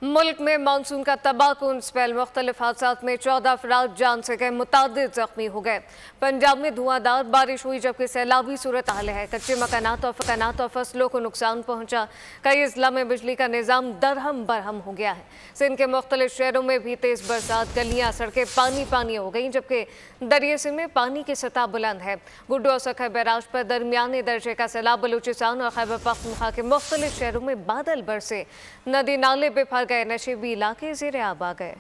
मुल्क में मानसून का तबाहकुन स्पेल, मुख्तलिफ हादसात में 14 अफराद जान से गए, मुतादिद जख्मी हो गए। पंजाब में धुआंधार बारिश हुई जबकि सैलाबी सूरत हाल है। कच्चे मकानात और फसलों को नुकसान पहुंचा। कई अजला में बिजली का निज़ाम दरहम बरहम हो गया है। सिंध के मुख्तलिफ शहरों में भी तेज़ बरसात, गलियाँ सड़कें पानी पानी हो गई जबकि दरिया सिंध में पानी की सतह बुलंद है। गुड्डू और सखर बैराज पर दरमियाने दर्जे का सैलाब। बलूचिस्तान और खैबर पख्तूनख्वा के मुख्तलिफ शहरों में बादल बरसे, नदी नाले बेफर गए, नशीबी इलाके ज़ेरे आब आ गए।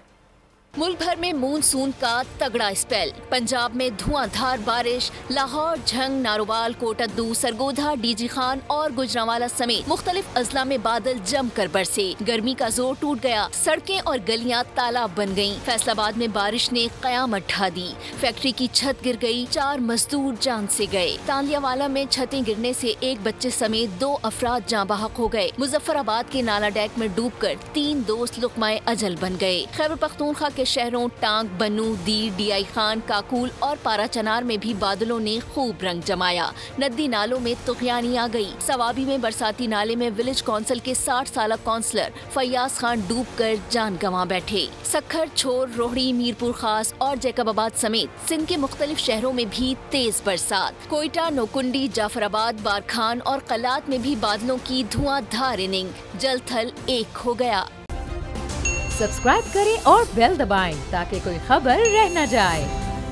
मुल्क भर में मानसून का तगड़ा स्पेल। पंजाब में धुआंधार बारिश, लाहौर, झंग, नारोवाल, कोटद्दू, सरगोधा, डीजी खान और गुजरांवाला समेत मुख्तलिफ अजला में बादल जमकर बरसे। गर्मी का जोर टूट गया, सड़कें और गलियां तालाब बन गयीं। फैसलाबाद में बारिश ने कयामत ढा दी। फैक्ट्री की छत गिर गई, 4 मजदूर जान से गए। तांदियावाला में छतें गिरने से एक बच्चे समेत 2 अफराद जाँ बहक हो गए। मुजफ्फराबाद के नाला डैक में डूबकर 3 दोस्त लुकमाए अजल बन गए। खैबर पख्तूनख्वा के शहरों टांग, बनू, दीर, डीआई खान, काकूल और पारा चनार में भी बादलों ने खूब रंग जमाया। नदी नालों में तुगयानी आ गई। सवाबी में बरसाती नाले में विलेज काउंसिल के 60 साल काउंसलर फैयाज खान डूबकर जान गंवा बैठे। सखर, छोर, रोहड़ी, मीरपुर खास और जैकबाबाद समेत सिंध के मुख्तलिफ शहरों में भी तेज बरसात। कोयटा, नोकुंडी, जाफराबाद, बारखान और कलात में भी बादलों की धुआंधार इनिंग। जल थल एक हो गया। सब्सक्राइब करें और बेल दबाएं ताकि कोई खबर रह न जाए।